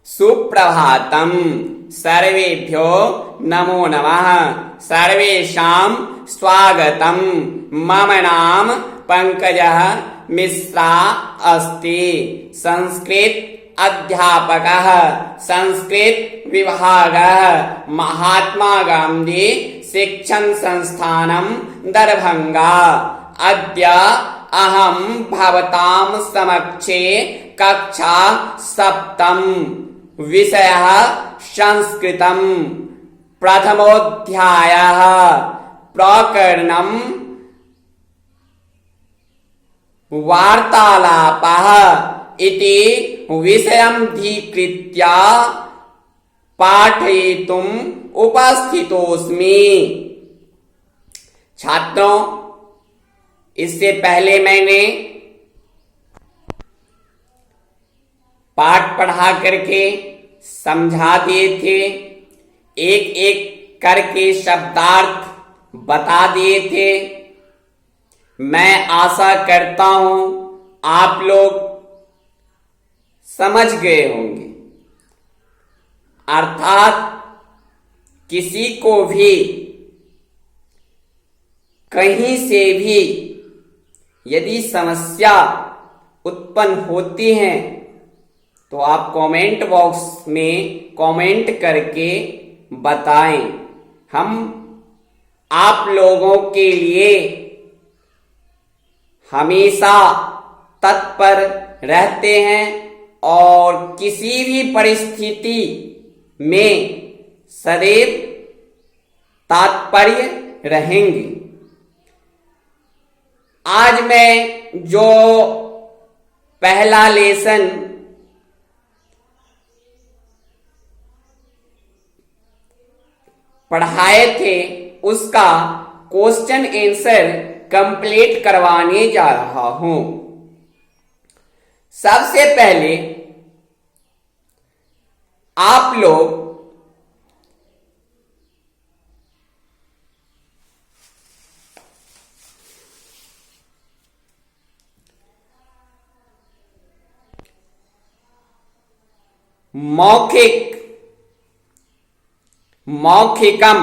सुप्रभातम। सर्वेभ्यो नमो नमः। सर्वेषां स्वागतम। मम नाम पंकजः मिश्रा अस्ति। संस्कृत अध्यापकः, संस्कृत विभागः, महात्मा गांधी शिक्षण संस्थानं दरभंगा। अद्य अहं भवतां समक्षे कक्षा सप्तम विषयः संस्कृतम् प्रथमोऽध्यायः प्रकरणं वार्तालापः इति विषयमधिकृत्य पाठयितुम् उपस्थितोऽस्मि। छात्रों, इससे पहले मैंने पाठ पढ़ा करके समझा दिए थे, एक एक करके शब्दार्थ बता दिए थे। मैं आशा करता हूं आप लोग समझ गए होंगे। अर्थात किसी को भी कहीं से भी यदि समस्या उत्पन्न होती है तो आप कमेंट बॉक्स में कमेंट करके बताएं। हम आप लोगों के लिए हमेशा तत्पर रहते हैं और किसी भी परिस्थिति में सदैव तात्पर्य रहेंगे। आज मैं जो पहला लेसन पढ़ाए थे उसका क्वेश्चन आंसर कंप्लीट करवाने जा रहा हूं। सबसे पहले आप लोग मौखिकम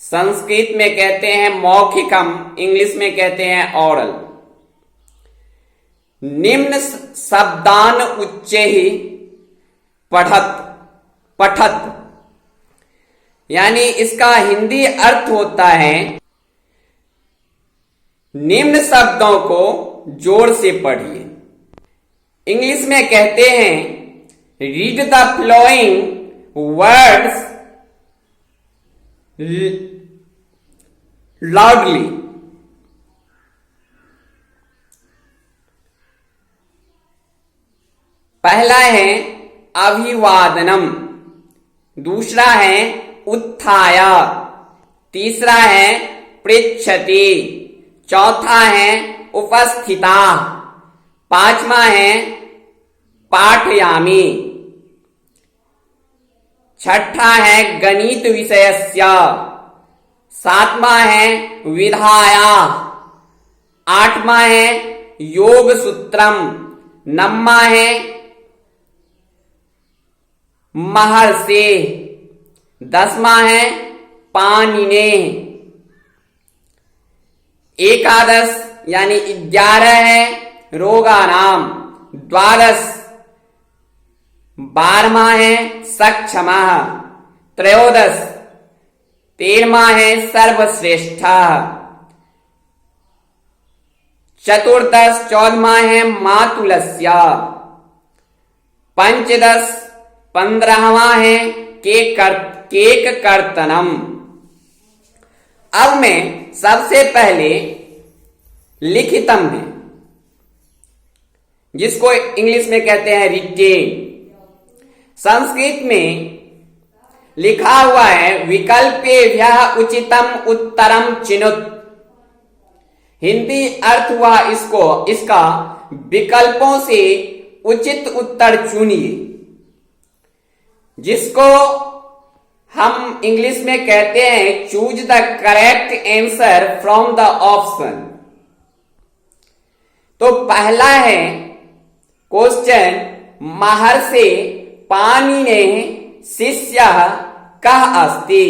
संस्कृत में कहते हैं मौखिकम, इंग्लिश में कहते हैं ऑरल। निम्न शब्दान उच्चैः पठत यानी इसका हिंदी अर्थ होता है निम्न शब्दों को जोर से पढ़िए। इंग्लिश में कहते हैं read the flowing words loudly. पहला है अभिवादनम, दूसरा है उत्थाय, तीसरा है पृच्छति, चौथा है उपस्थिता, पांचवा है पाठयामि, छठा है गणित विषयस्य, सातवां है विधाया, आठवां है योग सूत्रम, नववां है महर्षि, दसवां है पाणिने, एकादश यानी 11 है रोगानाम, द्वादश 12वां है सक्षमः, त्रयोदश 13वां है सर्वश्रेष्ठः, चतुर्दश 14वां है मातुलस्य, पंचदश 15वां है केक कर्तनम। अब मैं सबसे पहले लिखितम है जिसको इंग्लिश में कहते हैं रिटेन। संस्कृत में लिखा हुआ है विकल्पेभ्यः उचितम उत्तरम चिनुत। हिंदी अर्थ हुआ इसका विकल्पों से उचित उत्तर चुनिए, जिसको हम इंग्लिश में कहते हैं choose the correct answer from the option. तो पहला है क्वेश्चन महर्षि पाणिने शिष्यः कः अस्ति?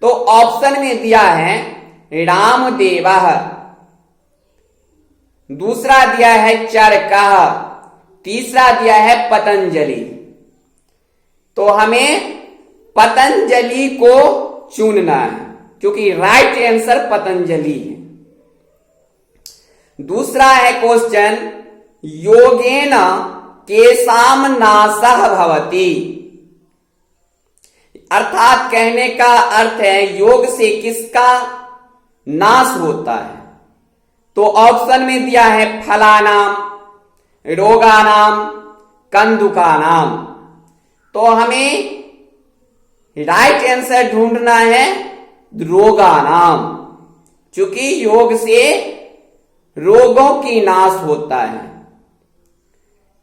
तो ऑप्शन में दिया है रामदेवः, दूसरा दिया है चरकः, तीसरा दिया है पतंजलि। तो हमें पतंजलि को चुनना है क्योंकि राइट आंसर पतंजलि है। दूसरा है क्वेश्चन, योगेन केशाम नाशः भवति, अर्थात कहने का अर्थ है योग से किसका नाश होता है? तो ऑप्शन में दिया है फलानाम, रोगानाम, कंदुकानाम। तो हमें राइट आंसर ढूंढना है रोगानाम, क्योंकि योग से रोगों की नाश होता है।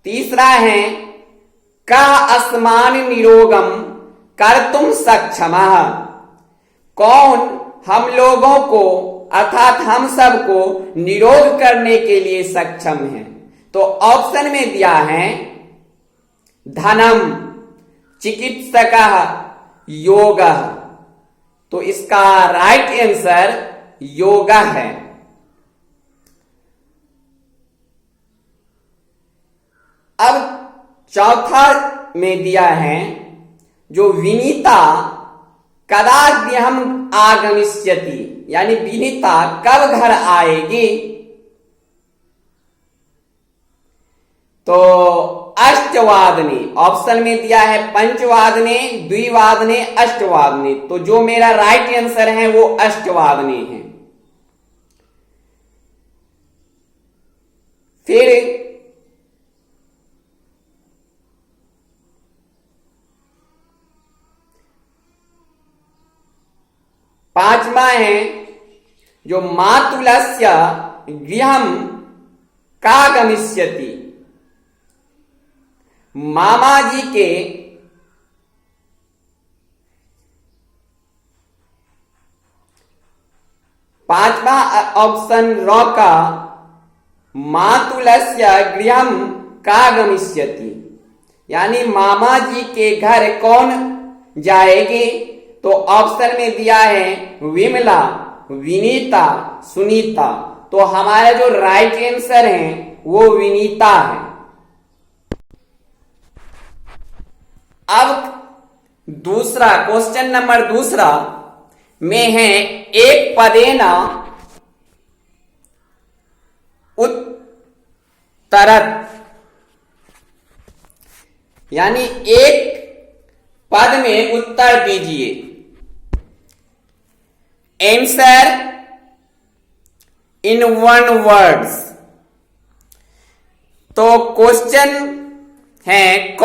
तीसरा है का अस्मान निरोगम कर्तुम सक्षमः, कौन हम लोगों को अर्थात हम सबको निरोग करने के लिए सक्षम है? तो ऑप्शन में दिया है धनम, चिकित्सकः, योगः। तो इसका राइट आंसर योगा है। अब चौथा में दिया है जो विनीता कदा गृहम् आगमिष्यति, यानी विनीता कब घर आएगी? तो अष्टवादने, ऑप्शन में दिया है पंचवादने, द्विवादने, अष्टवादने। तो जो मेरा राइट आंसर है वो अष्टवादने है। फिर पांचवा है जो मातुलस्य गृहम् कागमिष्यति, मामा जी के पांचवा ऑप्शन र का मातुलस्य गृहम् कागमिष्यति, यानी मामा जी के घर कौन जाएगी? तो ऑप्शन में दिया है विमला, विनीता, सुनीता। तो हमारा जो राइट आंसर है वो विनीता है। अब दूसरा क्वेश्चन नंबर दूसरा में है एक पदेन उत्तरत, यानी एक पद में उत्तर दीजिए। Answer in one words. तो क्वेश्चन है क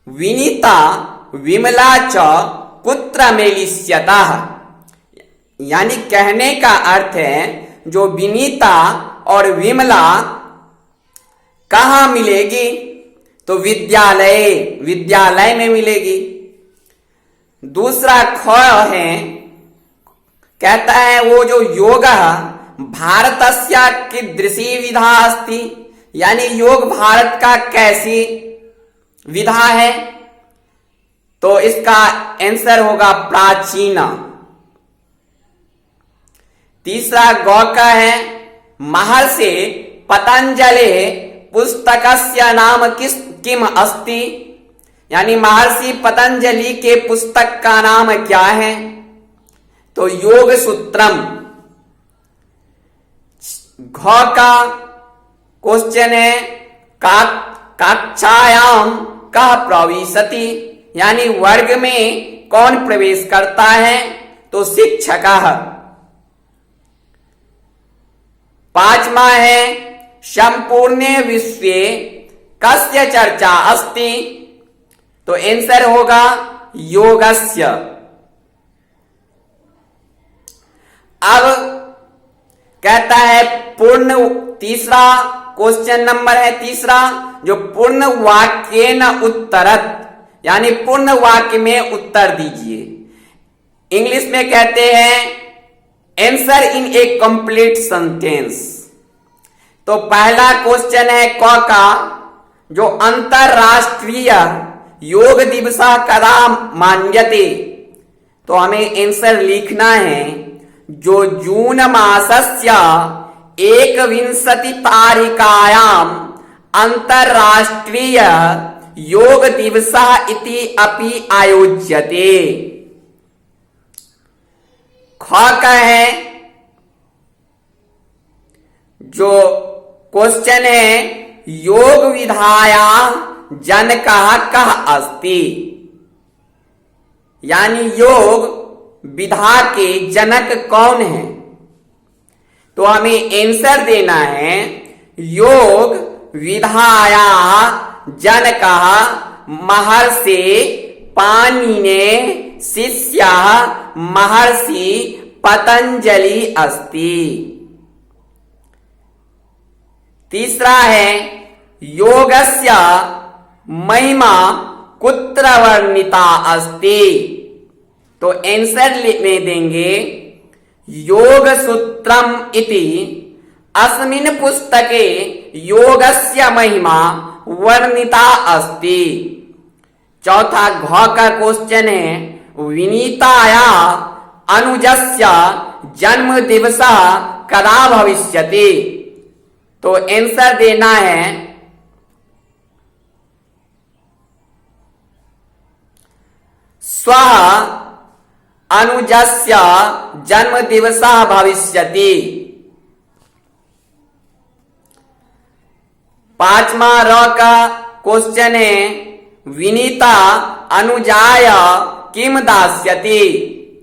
विनीता विमला च कुत्र मेलिष्यतः, यानी कहने का अर्थ है जो विनीता और विमला कहां मिलेगी? तो विद्यालय, विद्यालय में मिलेगी। दूसरा ख है, कहता है वो जो योग भारतस्य कीदृशी विधा अस्ति, यानी योग भारत का कैसी विधा है? तो इसका आंसर होगा प्राचीन। तीसरा गौ का है महर्षि पतंजलि पुस्तकस्य नाम किम अस्ति, यानी महर्षि पतंजलि के पुस्तक का नाम क्या है? तो योग सूत्रम। घ का क्वेश्चन है कक्षायाम कः प्रविशति, यानी वर्ग में कौन प्रवेश करता है? तो शिक्षकः। पांचवा है संपूर्ण विश्वे कस्य चर्चा अस्ति, तो आंसर होगा योगस्य। अब कहता है पूर्ण, तीसरा क्वेश्चन नंबर है तीसरा, जो पूर्ण वाक्य न उत्तरत, यानी पूर्ण वाक्य में उत्तर दीजिए। इंग्लिश में कहते हैं answer in A complete sentence. तो पहला क्वेश्चन है क का जो अंतरराष्ट्रीय योग दिवस कदा मान्यते, तो हमें आंसर लिखना है जो जून मासस्य 21 अंतरराष्ट्रीय योग दिवस इति अपि आयोज्यते। ख का है जो क्वेश्चन है योग विधाया जनकः कः अस्ति, यानी योग विधा के जनक कौन है। तो हमें आंसर देना है योग विधाया जनकः महर्षि पाणिनेः शिष्यः महर्षि पतंजलि अस्ति। तीसरा है योगस्य महिमा कुत्र वर्णिता अस्ति, तो आंसर में देंगे योग सूत्रम इति अस्मिन् पुस्तके योगस्य महिमा वर्णिता अस्ति। चौथा घ का क्वेश्चन है विनीताया अनुजस्य जन्म दिवस कदा भविष्यति, तो आंसर देना है स्वः अनुजस्य जन्म दिवस भविष्यति। पांचवा र का क्वेश्चन है विनीता अनुजाय किम दास्यति,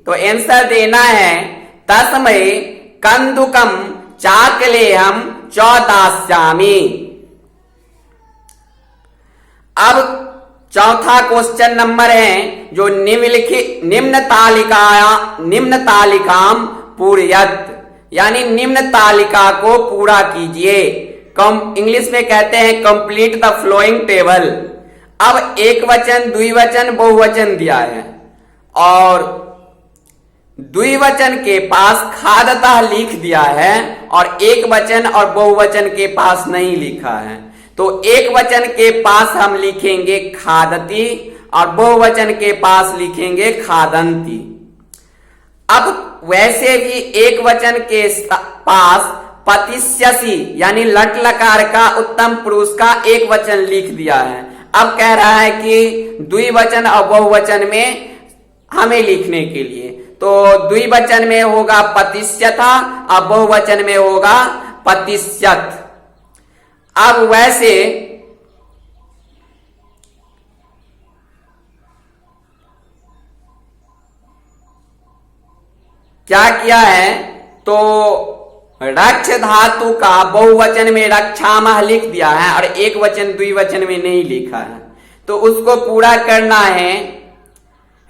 तो आंसर देना है तस्मै कंदुकम चाकलेहम च दास्यामि। अब चौथा क्वेश्चन नंबर है जो निम्न तालिकाम पूर्यत, यानी निम्न तालिका को पूरा कीजिए। इंग्लिश में कहते हैं कंप्लीट द फ्लोइंग टेबल। अब एक वचन द्विवचन बहुवचन दिया है और द्विवचन के पास खादतः लिख दिया है और एक वचन और बहुवचन के पास नहीं लिखा है। तो एक वचन के पास हम लिखेंगे खादती और बहुवचन के पास लिखेंगे खादंती। अब वैसे भी एक वचन के पास पतिष्यसि यानी लट लकार का उत्तम पुरुष का एक वचन लिख दिया है। अब कह रहा है कि द्विवचन और बहुवचन में हमें लिखने के लिए, तो द्विवचन में होगा पतिष्यथा और बहुवचन में होगा पतिष्यत। अब वैसे क्या किया है, तो रक्ष धातु का बहुवचन में रक्षामः लिख दिया है और एक वचन द्विवचन में नहीं लिखा है, तो उसको पूरा करना है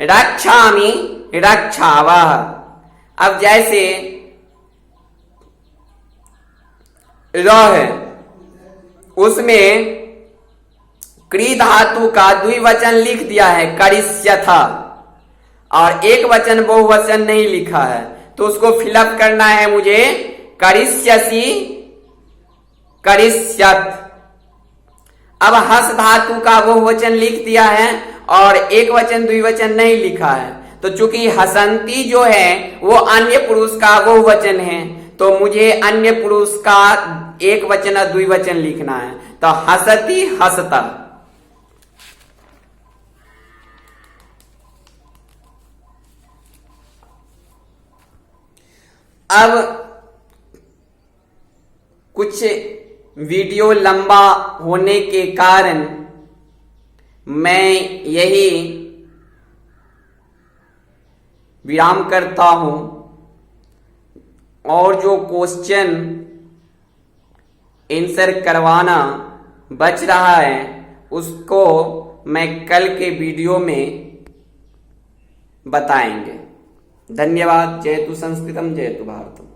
रक्षामि रक्षावः। अब जैसे र है उसमें क्री धातु का द्विवचन लिख दिया है करिष्यथा और एक वचन बहुवचन नहीं लिखा है, तो उसको फिलअप करना है मुझे करिष्यसि करिष्यत। अब हस धातु का बहुवचन लिख दिया है और एक वचन द्विवचन नहीं लिखा है, तो चूंकि हसंती जो है वो अन्य पुरुष का बहुवचन है, तो मुझे अन्य पुरुष का एक वचन और द्विवचन लिखना है, तो हसती हसता। अब कुछ वीडियो लंबा होने के कारण मैं यही विराम करता हूं और जो क्वेश्चन आंसर करवाना बच रहा है उसको मैं कल के वीडियो में बताएंगे। धन्यवाद। जयतु संस्कृतम जयतु भारतम।